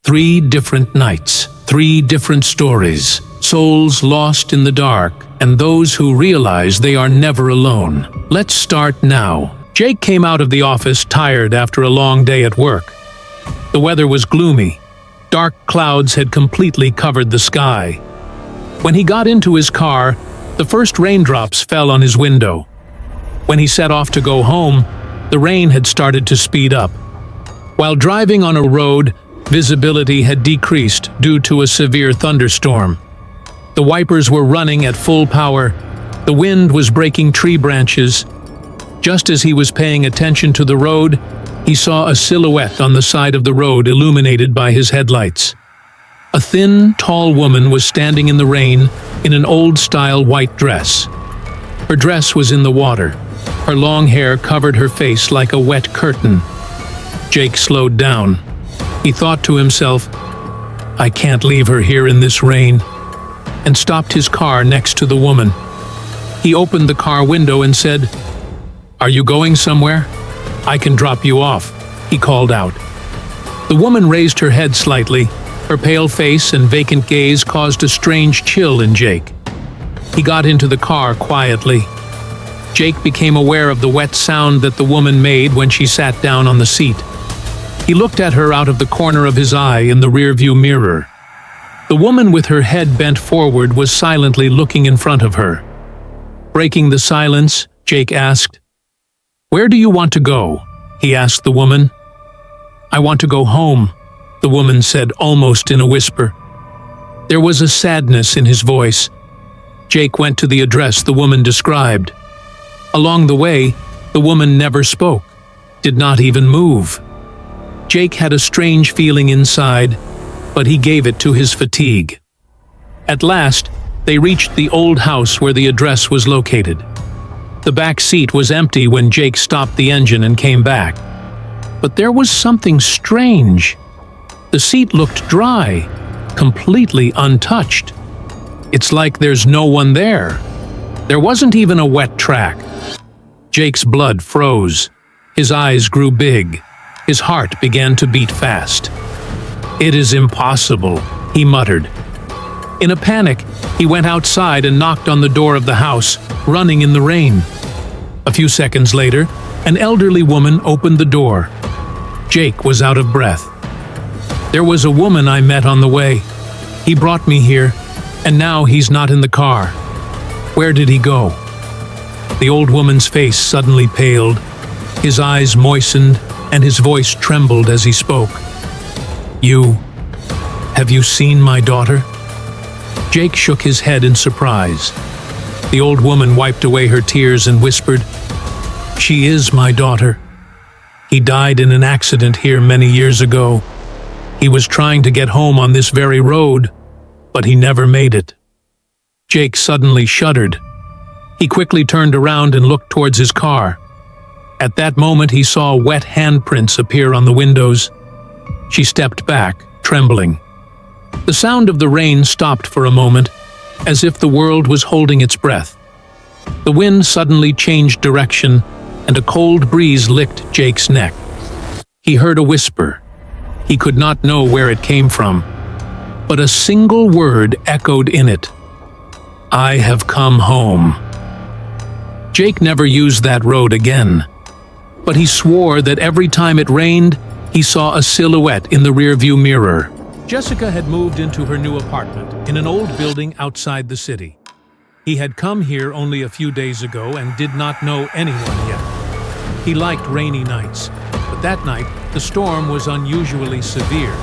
3 different nights, 3 different stories, souls lost in the dark, and those who realize they are never alone. Let's start now. Jake came out of the office tired after a long day at work. The weather was gloomy. Dark clouds had completely covered the sky. When he got into his car, the first raindrops fell on his window. When he set off to go home, the rain had started to speed up. While driving on a road, visibility had decreased due to a severe thunderstorm. The wipers were running at full power. The wind was breaking tree branches. Just as he was paying attention to the road, he saw a silhouette on the side of the road illuminated by his headlights. A thin, tall woman was standing in the rain in an old-style white dress. Her dress was in the water. Her long hair covered her face like a wet curtain. Jake slowed down. He thought to himself, "I can't leave her here in this rain," and stopped his car next to the woman. He opened the car window and said, "Are you going somewhere? I can drop you off," he called out. The woman raised her head slightly. Her pale face and vacant gaze caused a strange chill in Jake. He got into the car quietly. Jake became aware of the wet sound that the woman made when she sat down on the seat. He looked at her out of the corner of his eye in the rearview mirror. The woman with her head bent forward was silently looking in front of her. Breaking the silence, Jake asked, "Where do you want to go?" he asked the woman. "I want to go home," the woman said almost in a whisper. There was a sadness in his voice. Jake went to the address the woman described. Along the way, the woman never spoke, did not even move. Jake had a strange feeling inside, but he gave it to his fatigue. At last, they reached the old house where the address was located. The back seat was empty when Jake stopped the engine and came back. But there was something strange. The seat looked dry, completely untouched. It's like there's no one there. There wasn't even a wet track. Jake's blood froze. His eyes grew big. His heart began to beat fast. "It is impossible," he muttered. In a panic, he went outside and knocked on the door of the house, running in the rain. A few seconds later, an elderly woman opened the door. Jake was out of breath. "There was a woman I met on the way. He brought me here, and now he's not in the car. Where did he go?" The old woman's face suddenly paled. His eyes moistened, and his voice trembled as he spoke. Have you seen my daughter?" Jake shook his head in surprise. The old woman wiped away her tears and whispered, "She is my daughter. He died in an accident here many years ago. He was trying to get home on this very road, but he never made it." Jake suddenly shuddered. He quickly turned around and looked towards his car. At that moment, he saw wet handprints appear on the windows. She stepped back, trembling. The sound of the rain stopped for a moment, as if the world was holding its breath. The wind suddenly changed direction, and a cold breeze licked Jake's neck. He heard a whisper. He could not know where it came from, but a single word echoed in it. "I have come home." Jake never used that road again, but he swore that every time it rained, he saw a silhouette in the rearview mirror. Jessica had moved into her new apartment in an old building outside the city. He had come here only a few days ago and did not know anyone yet. He liked rainy nights, but that night the storm was unusually severe.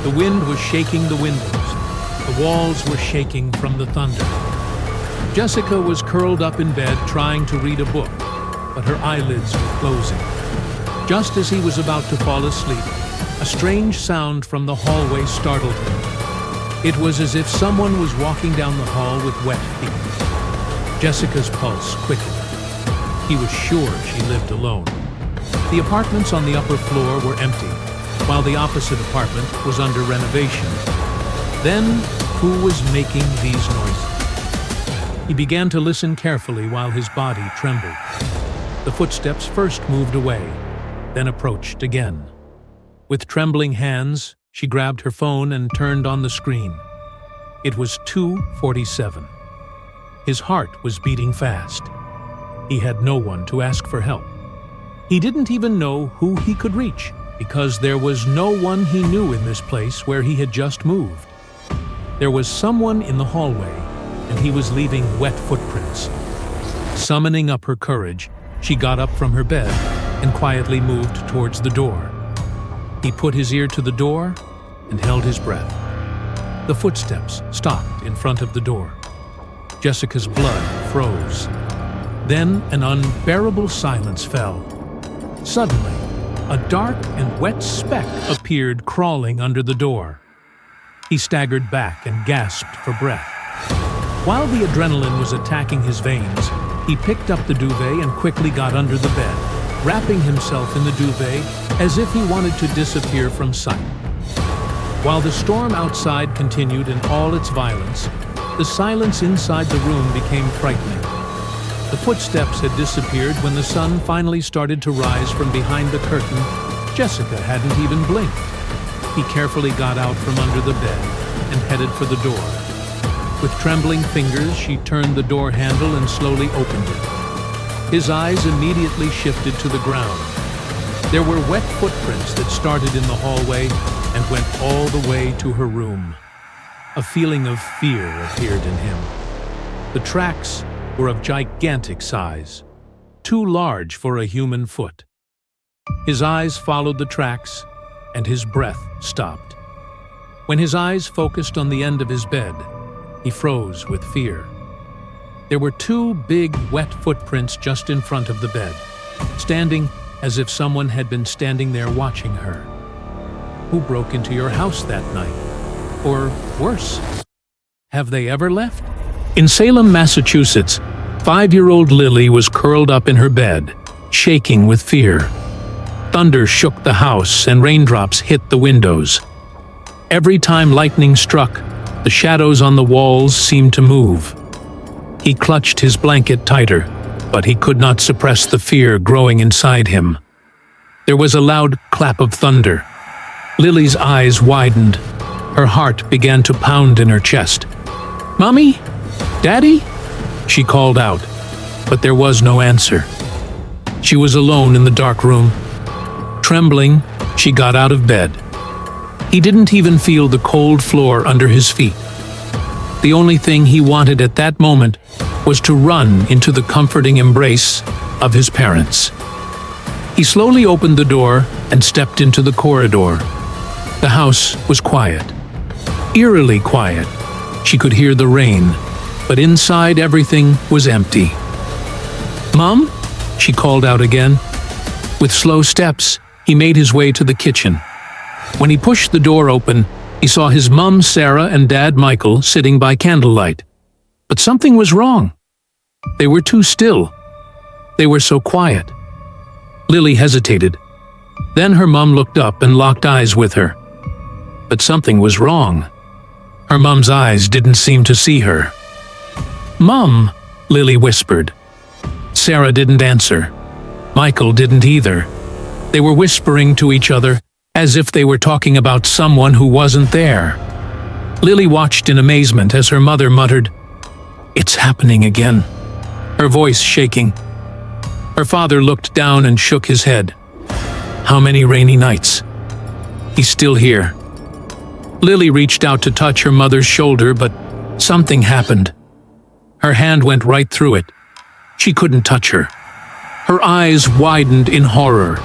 The wind was shaking the windows. The walls were shaking from the thunder. Jessica was curled up in bed trying to read a book, but her eyelids were closing. Just as he was about to fall asleep, a strange sound from the hallway startled him. It was as if someone was walking down the hall with wet feet. Jessica's pulse quickened. He was sure she lived alone. The apartments on the upper floor were empty, while the opposite apartment was under renovation. Then, who was making these noises? He began to listen carefully while his body trembled. The footsteps first moved away, then approached again. With trembling hands, She grabbed her phone and turned on the screen. It was 2:47. His heart was beating fast. He had no one to ask for help. He didn't even know who he could reach, because there was no one he knew in this place where he had just moved. There was someone in the hallway, and he was leaving wet footprints. Summoning up her courage, she got up from her bed and quietly moved towards the door. He put his ear to the door and held his breath. The footsteps stopped in front of the door. Jessica's blood froze. Then an unbearable silence fell. Suddenly, a dark and wet speck appeared crawling under the door. He staggered back and gasped for breath. While the adrenaline was attacking his veins, he picked up the duvet and quickly got under the bed, wrapping himself in the duvet as if he wanted to disappear from sight. While the storm outside continued in all its violence, the silence inside the room became frightening. The footsteps had disappeared when the sun finally started to rise from behind the curtain. Jessica hadn't even blinked. He carefully got out from under the bed and headed for the door. With trembling fingers, she turned the door handle and slowly opened it. His eyes immediately shifted to the ground. There were wet footprints that started in the hallway and went all the way to her room. A feeling of fear appeared in him. The tracks were of gigantic size, too large for a human foot. His eyes followed the tracks, and his breath stopped. When his eyes focused on the end of his bed, he froze with fear. There were two big, wet footprints just in front of the bed, standing as if someone had been standing there watching her. Who broke into your house that night? Or worse, have they ever left? In Salem, Massachusetts, 5-year-old Lily was curled up in her bed, shaking with fear. Thunder shook the house and raindrops hit the windows. Every time lightning struck, the shadows on the walls seemed to move. He clutched his blanket tighter, but he could not suppress the fear growing inside him. There was a loud clap of thunder. Lily's eyes widened. Her heart began to pound in her chest. "Mommy? Daddy?" she called out, but there was no answer. She was alone in the dark room. Trembling, she got out of bed. He didn't even feel the cold floor under his feet. The only thing he wanted at that moment was to run into the comforting embrace of his parents. He slowly opened the door and stepped into the corridor. The house was quiet, eerily quiet. She could hear the rain, but inside everything was empty. "Mom?" she called out again. With slow steps, he made his way to the kitchen. When he pushed the door open, he saw his mom, Sarah, and dad, Michael, sitting by candlelight. But something was wrong. They were too still. They were so quiet. Lily hesitated. Then her mom looked up and locked eyes with her. But something was wrong. Her mom's eyes didn't seem to see her. "Mom," Lily whispered. Sarah didn't answer. Michael didn't either. They were whispering to each other, as if they were talking about someone who wasn't there. Lily watched in amazement as her mother muttered, "It's happening again," her voice shaking. Her father looked down and shook his head. "How many rainy nights? He's still here." Lily reached out to touch her mother's shoulder, but something happened. Her hand went right through it. She couldn't touch her. Her eyes widened in horror.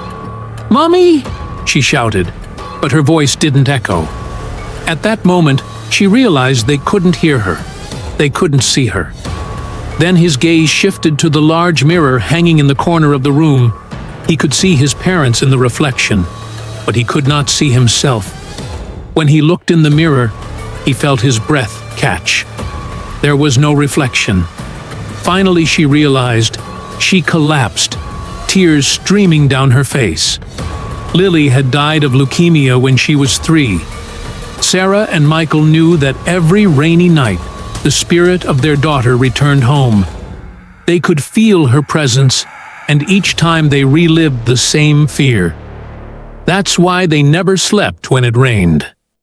"Mommy!" she shouted, but her voice didn't echo. At that moment, she realized they couldn't hear her. They couldn't see her. Then his gaze shifted to the large mirror hanging in the corner of the room. He could see his parents in the reflection, but he could not see himself. When he looked in the mirror, he felt his breath catch. There was no reflection. Finally, she realized. She collapsed, tears streaming down her face. Lily had died of leukemia when she was 3. Sarah and Michael knew that every rainy night, the spirit of their daughter returned home. They could feel her presence, and each time they relived the same fear. That's why they never slept when it rained.